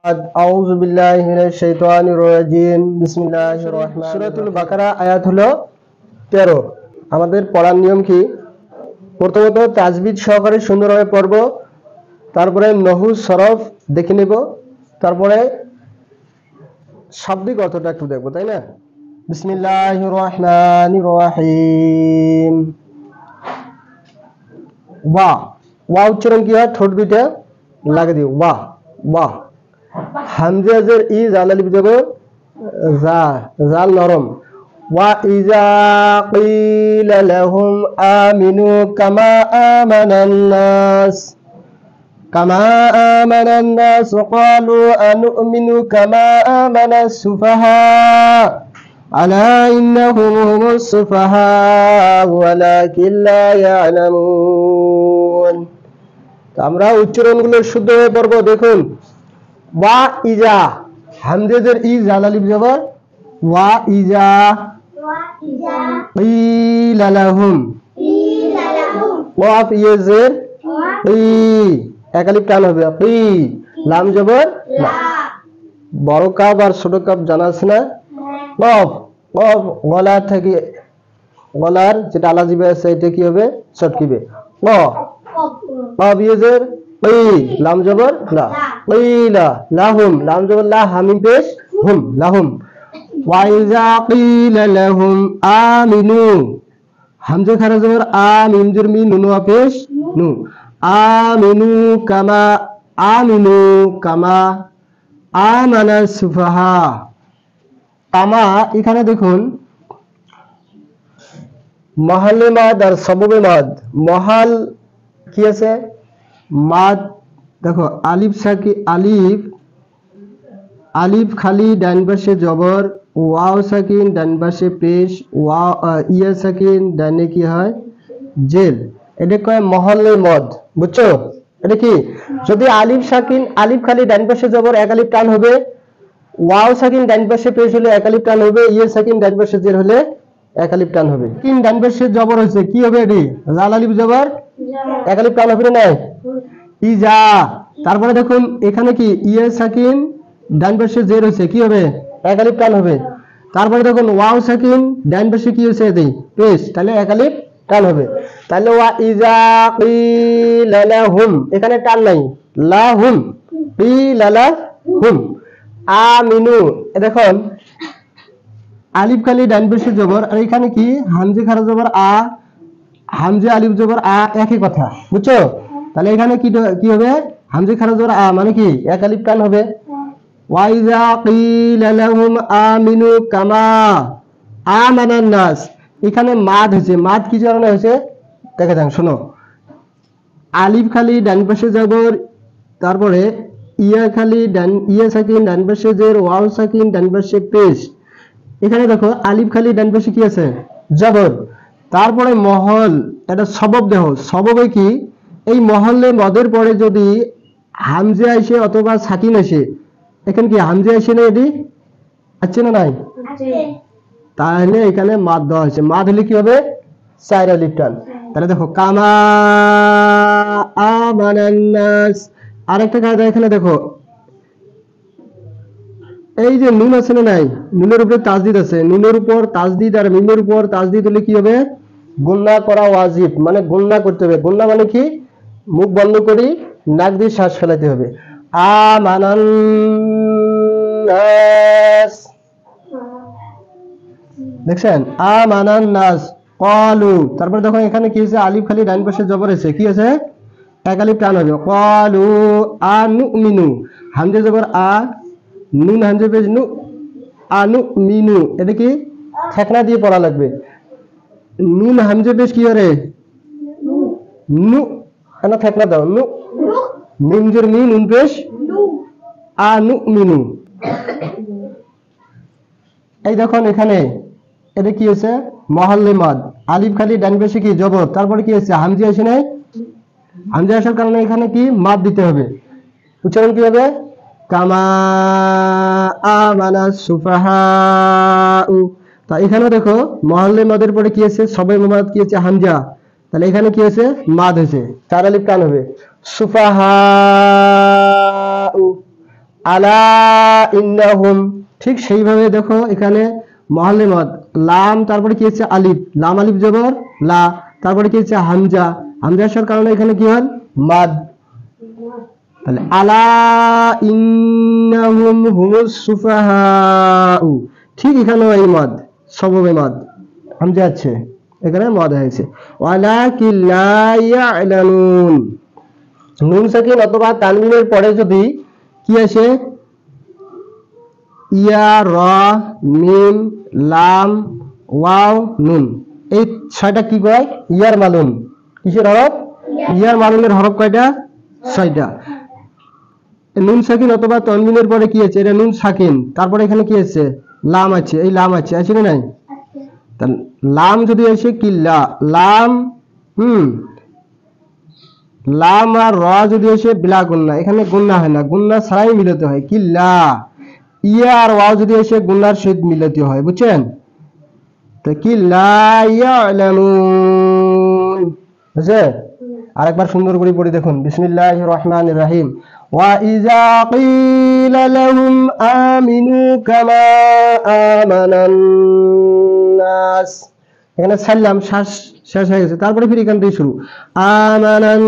আউযু বিল্লাহি মিনাশ শাইতানির রাজিম বিসমিল্লাহির রহমানির রহিম সূরাতুল বাকারা আয়াত হলো 13। আমাদের পড়ার নিয়ম কি? প্রথমত তাজবিদ সহকারে সুন্দরভাবে পড়ব, তারপরে নহু সরফ দেখে নেব, তারপরে শাব্দিক অর্থটা একটু দেখব, তাই না? বিসমিল্লাহির রহমানির রহিম। ওয়া ওয়া উচ্চারণ কি হয়? ঠোঁট দুইটা লাগিয়ে দিও, ওয়া ওয়া। হামজাজের ই জাল আলিফ জবর জা, জাল নরম। ওয়া ইজা কিলা লাহুম আমিনু কামা আমানান নাস, কামা আমানান নাস ক্বালু আনুমিনু কামা আমানাস সুফাহা আলা ইন্নাহুম হুমুস সুফাহা ওয়ালাকিন লা ইয়ালামুন। আমরা উচ্চারণগুলো শুদ্ধভাবে পড়ব। দেখুন, ওয়া ইজা, হামজাজের ই জাল আলিফ জবর ওয়া ইজা কিলা লাহুম, ওয়াফ ইয়াজের কি, এক আলিফ টান হবে, কি লাম জবর লা। বড় কাপ আর ছোট কাপ জানা আছে না? কফ কফ গলা থেকে, গলার যেটা আলা জিবে আছে এটা কি হবে? চটকিবে। ক কফ ইয়াজের কি, লাম জবর লা, কিলা লাহুম, লাম জবর লা, হামিম পেশ হুম, লাহুম। ওয়া ইজা কিলা লাহুম আমিনু, হামজা খারা জবর আ, মিম জের মি, নুন ওয়া পেশ নু, আমিনু কামা, আমিনু কামা আমানা সুফাহা। কামা এখানে দেখুন মহালে মাদ আর সববে মাদ। মহাল কি আছে? মাদ। দেখো আলিফ সাকি, আলিফ আলিফ খালি ডান পাশে জবর, ওয়াও সাকিন ডান পাশে পেশ, ওয়া ইয়া সাকিন ডানে কি হয়? জেল। এটা কয় মহল্লে মদ, বুঝছো? এটা কি? যদি আলিফ সাকিন, আলিফ খালি ডান পাশে জবর এক আলিফ টান হবে, ওয়াও সাকিন ডান পাশে পেশ হলে এক আলিফ টান হবে, ইয়া সাকিন ডান পাশে জের হলে এক আলিফ টান হবে। কিন ডান পাশে জবর হয়েছে, কি হবে? এটি জাল আলিফ জবর এক আলিফ টান হবে না? ইজা। তারপরে দেখুন এখানে কি ইয়া সাকিন ডান পাশে জের হয়েছে, কি হবে? এক আলিফ টান হবে। তারপরে দেখুন ওয়াও সাকিন ডান পাশে কি হয়েছে? এটি পেশ, তাহলে এক আলিফ টান হবে। তাহলে ওয়া ইজা কিলা লাহুম, এখানে টান নাই, লাহুম, কিলা লাহুম আমিনু। দেখুন আলিফ খালি ডান পাশে জবর, আর এখানে কি হামজা খারা জবর আ, হামজা আলিফ জবর আ, একই কথা, বুঝছো? তাহলে এখানে কি হবে? হামজা খারা জবর আ মানে কি এক আলিফ টান হবে। ওয়া ইজা কিলা লাহুম আমিনু কামা আমানান নাস, এখানে মাদ হয়েছে। মাদ কি কারণে হয়েছে দেখে যান, শোনো। আলিফ খালি ডান পাশে জবর, তারপরে ইয়া খালি ডান, ইয়া সাকিন ডান পাশে জের, ওয়াও সাকিন ডান পাশে পেশ। এখানে দেখো আলিফ খালি ডান পাশে কি আছে? জবর। তারপরে মহল, এটা সবব। দেখো সববে কি? এই মহল্লে মদের পরে যদি হামজা আসে অথবা সাকিন আসে, এখানে কি হামজা আসে না? এটি আছে না নাই? তাহলে এখানে মাদ দেওয়া হয়েছে। মাদ হলে কি হবে? চার আলিফ টান। তাহলে দেখো কামা আমানান নাস। আরেকটা কায়দা এখানে দেখো, এই যে নুন আছে না নাই? নুনের উপরে তাজদিদ আছে, নুনের উপর তাজদিদ আর মিমের উপর তাজদিদ হলে কি হবে? গুণনা করা ওয়াজিব, মানে গুণনা করতে হবে। গুণনা মানে কি? মুখ বন্ধ করি নাক দিয়ে শ্বাস ফেলাতে হবে। আমানান নাস, দেখছেন? আমানান নাস ক্বালু। তারপরে দেখো এখানে কি হয়েছে? আলিফ খালি ডান পাশে জবর আছে, কি আছে? এক আলিফ টান হবে। ক্বালু আনুমিনু, হামজা জবর আ, নুন হামজা পেশ নু, আনুমিনু। এটা কি ঠেকনা দিয়ে পড়া লাগবে। নুন হামজা পেশ কি করে? নু, না ঠেকনা দাও, নু, মিম জের মি, নুন পেশ আনুমিনু। এই দেখুন এখানে এটা কি হয়েছে? মহল্লে মাদ। আলিফ খালি ডান পাশে কি জবর, তারপরে কি হয়েছে? হামজা আসে নাই? হামজা আসার কারণে এখানে কি মাদ দিতে হবে। উচ্চারণ কি হবে? কামা আমানা সুফাহা। তা এখানে দেখো মহল্লে মাদের পরে কি আছে? সবাই মাদ কি আছে? হামজা। তাহলে এখানে কি হয়েছে? মাদ হয়েছে, চার আলিফ টান হবে। সুফাহা আলা ইন্নাহুম, ঠিক সেইভাবে দেখো এখানে মহল্লে মদ লাম, তারপরে কি হচ্ছে আলিফ, লাম আলিফ জবর লা, তারপরে কি হচ্ছে হামজা, হামজা আসার কারণে এখানে কি হল মাদ। তাহলে আলা ইন্নাহুম হুমুস সুফাহাউ, ঠিক এখানে এই মদ সববে মদ হামজা আছে, এখানে মদ হয়েছে। ওয়ালাকিন লা ইয়ালামুন, নুন সাকিন অথবা তানবিনের পরে যদি কি আসে ইয়া, র, মিম, লাম, ওয়াও, নুন, এই ছয়টা কি কয় ইয়ার মালুন। কিসের হরফ? ইয়ার মালুনের হরফ কয়টা? ছয়টা। নুন সাকিন অথবা তানবিনের পরে কি আছে? এটা নুন সাকিন, তারপরে এখানে কি আছে? লাম আছে, এই লাম আছে না নাই? তাহলে লাম যদি আসে কি লাম, লাম আর র যদি আসে বিলা গুন্না, এখানে গুন্না হয় না, গুন্না ছাড়াই মিলাতে হয় কি লা। ইয়া আর ওয়াও যদি আসে গুন্নার সহিত মিলাতে হয়, বুঝছেন? তো কি লা ইয়ালামুন, বুঝছে? আরেকবার সুন্দর করে পড়ি দেখুন, বিসমিল্লাহির রহমানির রহিম। ওয়া ইযা কিলা লাহুম আমিনু কামা আমানান নাস, এখানে ছাড়লাম, শ্বাস শেষ হয়ে গেছে, তারপরে ফির এখান থেকে শুরু। আমানান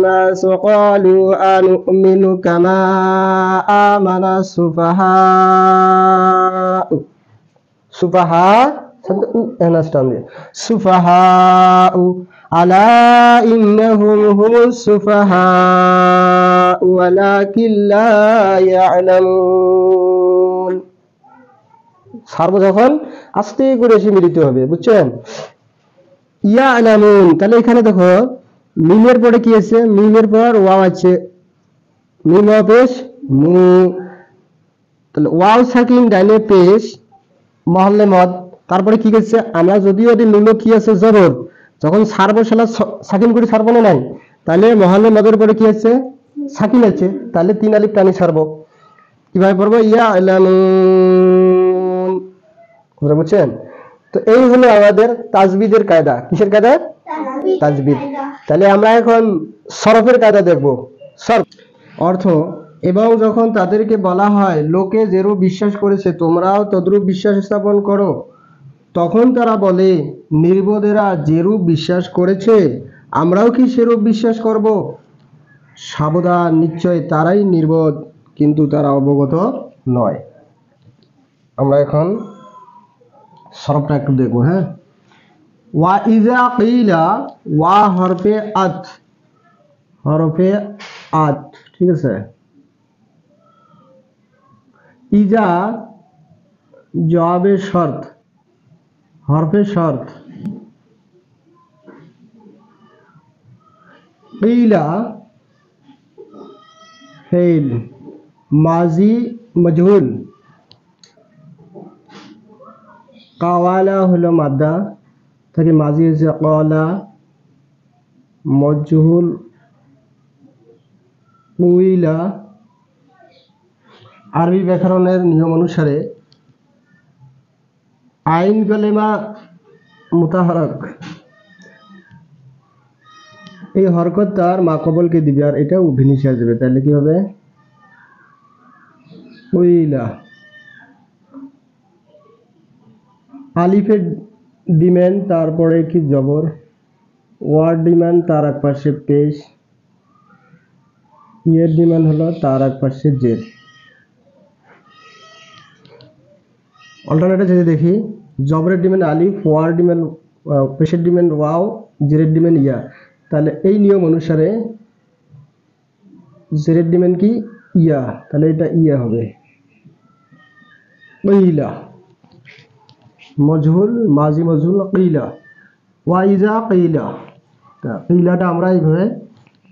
নাস ক্বালু আনুমিনু কামা আমানা সুফাহা, সুফাহা শব্দ এনাস টান দিয়ে সুফাহাউ, আলা ইন্নাহুম হুমুস সুফাহাউ ওয়ালাকিন লা ইয়ালামুন। ছাড়বো যখন আস্তে করে এসে মিলিত হবে, বুঝছেন? ইয়ালামুন, তাহলে এখানে দেখো মিমের পরে কি আছে? মিমের পর ওয়াও আছে, মিম ওয়াও পেশ মু, তাহলে ওয়াও সাকিন ডাইনে পেশ মহল্লে মদ, তারপরে কি করছে? আমরা যদিও এটি নুনো কি আছে জবর, যখন ছাড়বো সেটা সাকিন করে ছাড়বো না নাই, তাহলে মহল্লে মদের পরে কি আছে? সাকিন আছে, তাহলে তিন আলিফ টানি ছাড়বো। কিভাবে পড়বো? ইয়ালামুন, বুঝছেন? তো এই হলো আমাদের তাজবিদের কায়দা। কিসের কায়দা? তাজবিদ। তাহলে আমরা এখন সরফের কায়দা দেখবো। সরফ অর্থ, এবং যখন তাদেরকে বলা হয় লোকে যেরূপ বিশ্বাস করেছে তোমরাও তদ্রূপ বিশ্বাস স্থাপন করো, তখন তারা বলে নির্বোধেরা যেরূপ বিশ্বাস করেছে আমরাও কি সেরূপ বিশ্বাস করব? সাবধান, নিশ্চয় তারাই নির্বোধ, কিন্তু তারা অবগত নয়। আমরা এখন সরফটা একটু দেখবো। হ্যাঁ, ওয়া ইজা কিলা, ওয়া হরফে আত, হরফে আত, ঠিক আছে। ইজা জবাবে শর্ত, হরফে শর্ত। কিলা ফেল, মাজি মজহুল। কাওয়ালা হলো মাদ্দা, তাকে মাজি হচ্ছে কাওয়ালা, মজহুল কুইলা। আরবি ব্যাকরণের নিয়ম অনুসারে আইন কালেমা মুতাহারক, এই হরকত তার মাকবলকে দিবে, আর এটা উভিনিশে আসবে, তাহলে কি হবে? কুইলা। আলিফের ডিমেন, তারপরে কি জবর, ওয়ার ডিমান্ড তার এক পাশে পেশ, ইয়ের ডিমান্ড হলো তার এক পাশে জের। অল্টারনেটে যদি দেখি, জবরের ডিমান্ড আলিফ, ওয়ার ডিমান্ড পেশের ডিমান্ড ওয়াও, জেরের ডিমান্ড ইয়া, তাহলে এই নিয়ম অনুসারে জেরের ডিমান্ড কি? ইয়া, তাহলে এটা ইয়া হবে। কিলা মজহুল, মাজি মজহুল, কিলা। ওয়া ইজা কিলা, কিলাটা আমরা এইভাবে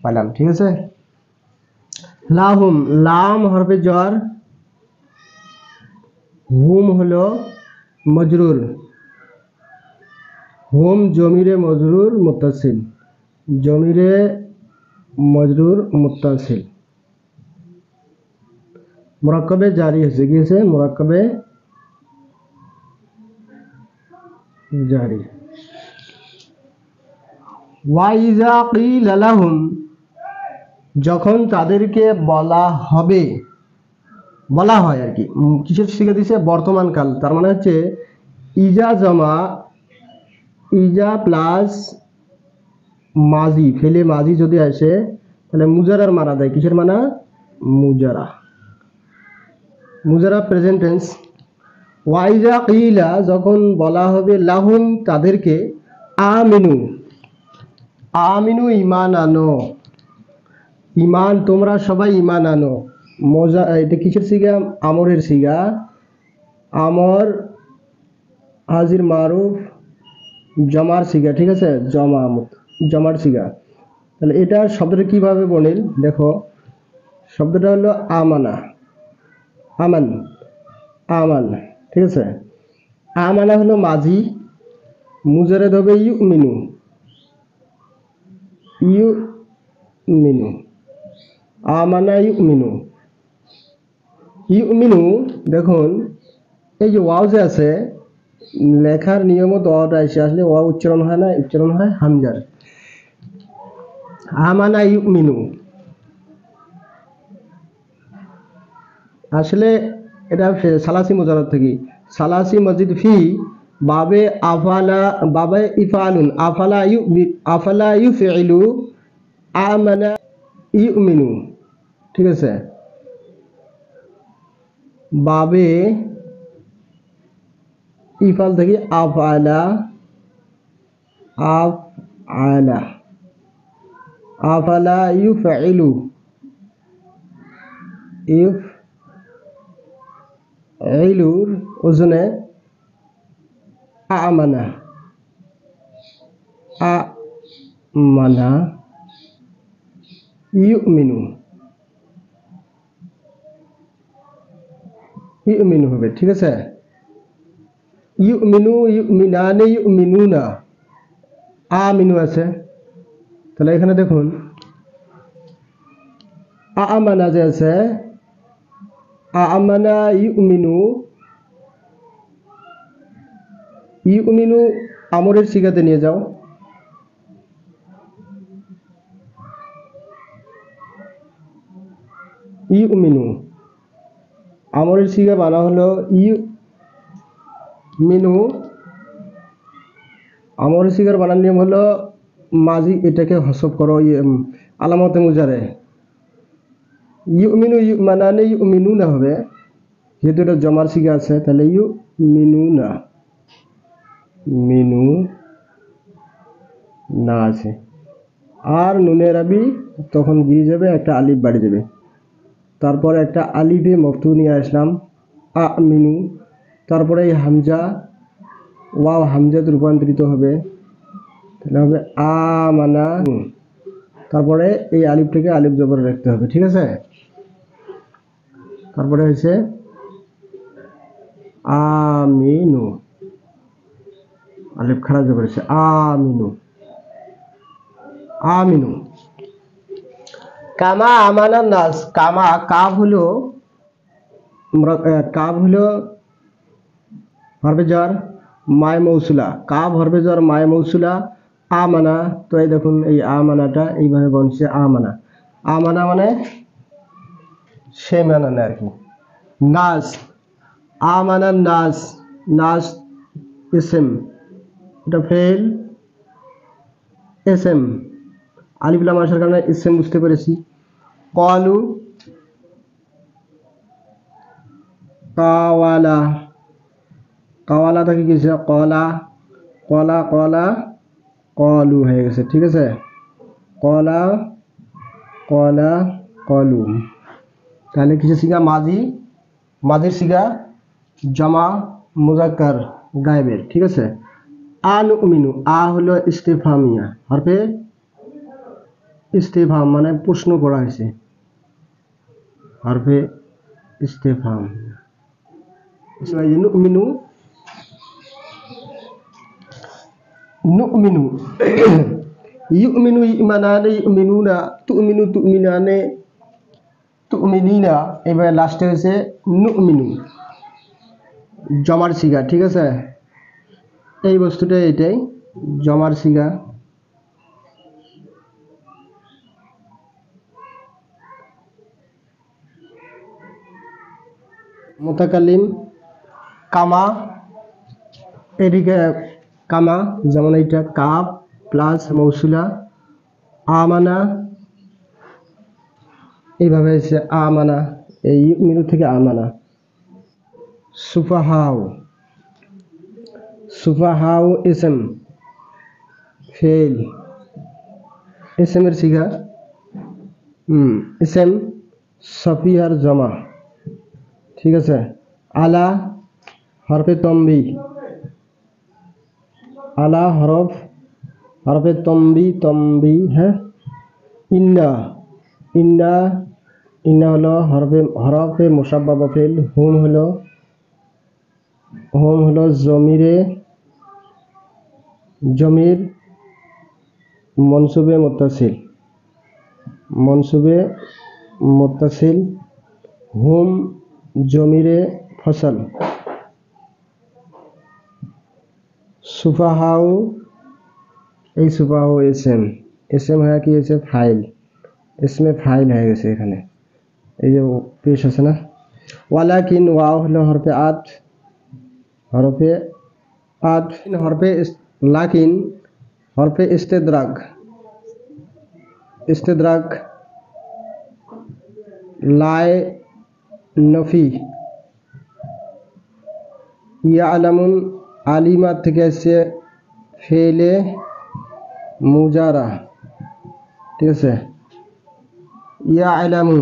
পাইলাম, ঠিক আছে। লাহুম, লাম হরফে জ্বর, হুম হলো মজরুর, হুম জমিরে মজরুর মুত্তাসিল, জমিরে মজরুর মুত্তাসিল। মুরাক্কাবে জারি হয়েছে, কি হয়েছে? মুরাক্কাবে জারি। ওয়া ইজা কিলা লাহুম, যখন তাদেরকে বলা হবে, বলা হয় আর কি। কিসের সিগা দিছে? বর্তমান কাল। তার মানে হচ্ছে ইজা জমা ইজা প্লাস মাজি, ফেলে মাজি যদি আসে তাহলে মুজারার মানা দেয়। কিসের মানা? মুজারা। মুজারা প্রেজেন্ট টেন্স। ওয়াইজা কিলা, যখন বলা হবে লাহুম তাদেরকে, আমিনু, আমিনু ঈমান আনো, ঈমান তোমরা সবাই ঈমান আনো। মজা, এটা কিসের সিগা? আমরের সিগা। আমর হাজির মারুফ জমার সিগা, ঠিক আছে, জমার সিগা। তাহলে এটা শব্দটা কিভাবে বলিল দেখো, শব্দটা হলো আমানা, আমান, আমান, ঠিক আছে। আমানা হলো মাজি, মুজারেদ হবে ইউমিনু, ইউমিনু, আমানা ইউমিনু। ইউমিনু দেখুন, এই যে ওয়াও যে আছে, লেখার নিয়মত ওয়াটা এসে আসলে ওয়া উচ্চারণ হয় না, উচ্চারণ হয় হামজার। আমানা ইউমিনু, আসলে এটা সালাসি মুজারদ থেকে। সালাসি মসজিদ ফি বাবে আফালা, বাবে ইফালুন, আফালা ইউফিলু, আমানা ইউমিনু, ঠিক আছে। বাবে ইফাল থেকে আফআলা, আফআলা, আফালা ইউফিলু, ইউফিলুর ওজনে আমানা, আমানা ইউমিনু, ইউমিনু হবে, ঠিক আছে। ইউমিনু, ইউমিনানে, ইউমিনুনা, আমিনু আছে। তাহলে এখানে দেখুন আমানা যে আছে, আমানা ইউমিনু, ইউমিনু আমরের সিগাতে নিয়ে যাও। ইউমিনু আমরের সিগা বানা হলো ইউমিনু। আমরের সিগার বানার নিয়ম হলো মাজি, এটাকে হসব করো আলামতে মুজারে। ইউমিনু মানানে ইউমিনু না হবে, যেহেতু এটা জমার সিগা আছে, তাহলে ইউমিনু না, মিনু না আছে। আর নুনের আবি তখন গিয়ে যাবে, একটা আলিফ বাড়ি যাবে, তারপরে একটা আলিফে মফতু নিয়ে আসলাম, আমিনু। তারপরে এই হামজা, ওয়াও হামজাতে রূপান্তরিত হবে, তাহলে হবে আমানা। তারপরে এই আলিফটাকে আলিফ জবর রাখতে হবে, ঠিক আছে। তারপরে হচ্ছে আমিনু, আলিফ খারাপ জবর হচ্ছে আমিনু, আমিনু। কামা আমানা নাস, কামা কাব হলো, কাব হলো হরফে jar মায় মৌসুলা, কাব হরফে jar মায় মৌসুলা, আমানা। তো এই দেখুন এই আমানাটা এইভাবে বলছে, আমানা, আমানা মানে সে মানে আর কি। নাস, আমানা নাস, নাস ইসম, এটা ফেল এসএম, আলিফ লাম আসার কারণে ইসম বুঝতে পেরেছি। কলু, কাওয়ালা, কাওয়ালা থেকে গেছে কলা, কলা, কলা, কলু হয়ে গেছে, ঠিক আছে। কলা, কলা, কলু। তাহলে কিসের সিগা? মাজি, মাজির সিগা জমা মুজাক্কার গায়েবের, ঠিক আছে। আনুমিনু, আ হলো ইস্তেফামিয়া, হরফে ইস্তেফাম মানে প্রশ্ন করা হয়েছে, হরফে ইস্তেফাম। নুমিনু, নুমিনু, ইউমিনু ইমানানে, ইউমিনুনা, তুমিনু তুমিনানে, তুমিনিনা। এবার লাস্টে হয়েছে নুমিনু, জমার সিগা, ঠিক আছে। এই বস্তুটা এটাই জমার সিগা। মুতাকাল্লিম কামা, এদিকে কামা, যেমন এইটা কাপ প্লাস মৌসুলা আমানা, এইভাবে এসে আমানা, এই মিরু থেকে আমানা। সুফাহাউ, সুফাহাউ ইসম ফেল, ইসমের সিগা ইসম সফিয়ার জমা, ঠিক আছে। আলা হরফে তম্বি, আলা হরফে তম্বি, হ্যাঁ। ইন্না, ইন্না, ইন্না হলো হরফে মুসাব্বাব ফেল। হুম হলো জমির মনসুবে মুত্তাসিল, হুম জমিরে ফসল। সুফাহাউ, এই সুফাহাউ এসএম হয়ে কি হয়েছে ফাইল, এসমে ফাইল হয়ে গেছে এখানে, এই যে পেশ আছে না। ওয়ালাকিন, ওয়াও হলো হরফে লাকিন হরফে ইস্তেদরাক লাই নফি। ইয়ালামুন আলিমা থেকে এসে ফেলে মুজারা, ঠিক আছে। ইয়ালামু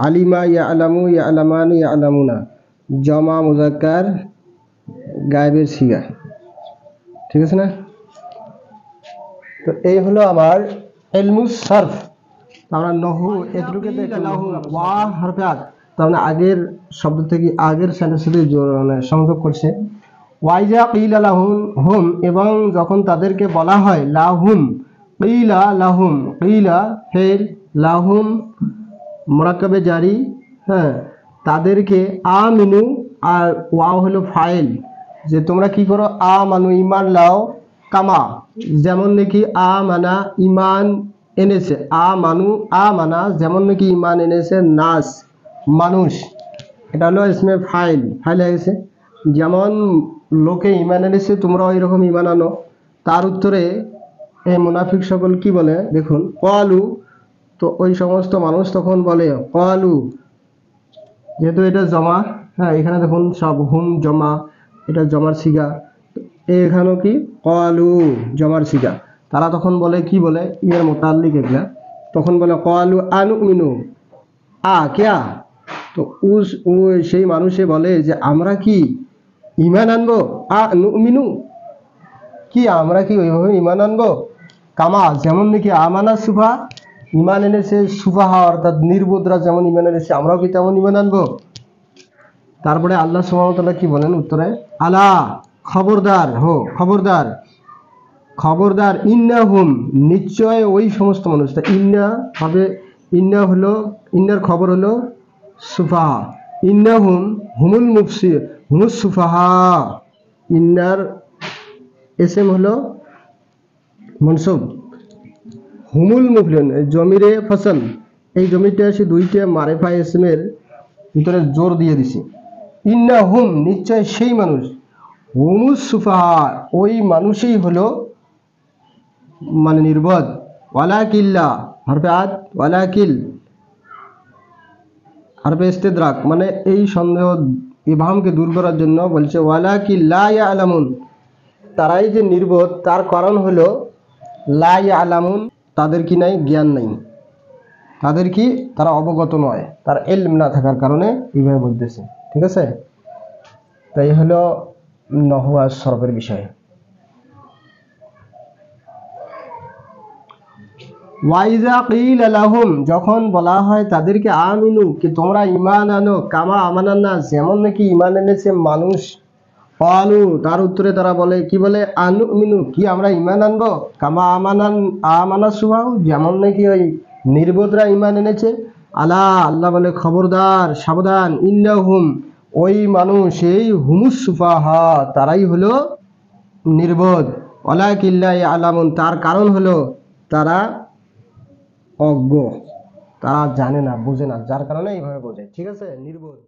আলিমা, ইয়ালামু, ইয়ালামানি, ইয়ালামুনা, জমা মুজাক্কার গায়েবের সিগা, ঠিক আছে না। তো এই হলো আমার ইলমুস সারফ। আমরা নহু এগুলোকে ওয়া হরফে আত, তার মানে আগের শব্দ থেকে আগের সেন্টেন্সের সাথে সংযোগ করছে। ওয়াইজা কিলা লাহুম হুম, এবং যখন তাদেরকে বলা হয় লাহুম, কিলা লাহুম, কিলা ফেল, লাহুম মুরাক্কাবে জারি, হ্যাঁ, তাদেরকে আমিনু, আর ওয়াও হলো ফাইল, যে তোমরা কি করো আমানু ঈমান লাও, কামা যেমন নাকি আমানা ঈমান এনেছে, আমানা যেমন নাকি ঈমান এনেছে, নাস মানুষ, এটা হলো ইসমে ফাইল হয়ে গেছে। যেমন লোকে ঈমান এনেছে তোমরাও এরকম ঈমান আনো। তার উত্তরে এই মুনাফিক সকল কি বলে দেখুন, ক্বালু, তো ওই সমস্ত মানুষ তখন বলে ক্বালু, যেহেতু এটা জমা, হ্যাঁ, এখানে দেখুন সব হুম জমা, এটা জমার সিগা, এখানেও কি ক্বালু জমার সিগা। তারা তখন বলে কি বলে, ইয়ের মুতাল্লিক এগুলা, তখন বলে ক্বালু আনুমিনু ক্যা, তো সেই মানুষে বলে যে আমরা কি ঈমান আনবো, নুমিনু, কি আমরা কি ওইভাবে ঈমান আনবো, কামা যেমন নাকি আমানা সুফা, ঈমান এনেছে সুফাহা অর্থাৎ নির্বোধরা যেমন ঈমান এনেছে আমরাও কি তেমন ঈমান আনবো। তারপরে আল্লাহ সুবহানাহু ওয়া তাআলা কি বলেন উত্তরে, আলা খবরদার, খবরদার, ইন্নাহুম নিশ্চয় ওই সমস্ত মানুষটা, ইন্নার খবর হলো সুফাহা, ইন্নাহুম হুমুস সুফাহা, ইন্নার এসএম হলো মনসুব, হুমুল মুফলিহুন জমিরে ফসল, এই জমিটা এসে দুইটা মারিফা এসএমের ভিতরে জোর দিয়ে দিছি। ইন্নাহুম নিশ্চয় সেই মানুষ, হুমুস সুফাহা ওই মানুষই হলো মানে নির্বোধ। ওয়ালাকিল্লা হরফে আত, ওয়ালাকিল হরফে ইস্তেদরাক, মানে এই সন্দেহ ইবহামকে দূর করার জন্য বলছে ওয়ালাকিল লা ইয়ালামুন, তারাই যে নির্বোধ তার কারণ হলো লা ইয়ালামুন, তাদের কি নাই, জ্ঞান নাই, তাদের কি তারা অবগত নয়, তার ইলম না থাকার কারণে এইভাবে বলতেছে, ঠিক আছে। তাই হলো নহু আর সরফের বিষয়। ওয়াইজা কিলা লাহুম, যখন বলা হয় তাদেরকে আমিনু, কি তোমরা ঈমান আনো, কামা আমানান নাস, যেমন নাকি ঈমান এনেছে মানুষ, ক্বালু তার উত্তরে তারা বলে কি বলে, আনুমিনু কি আমরা ঈমান আনবো, কামা আমানা সুফাহু যেমন নাকি ওই নির্বোধরা ঈমান এনেছে। আলা আল্লাহ বলে খবরদার, সাবধান, ইন্নাহুম ওই মানুষ, এই হুমুস সুফাহা তারাই হলো নির্বোধ, ওয়ালাকিল্লা ইয়ালামুন তার কারণ হলো তারা অজ্ঞ, তারা জানে না, বোঝে না, যার কারণে এইভাবে বোঝে, ঠিক আছে, নির্বোধ।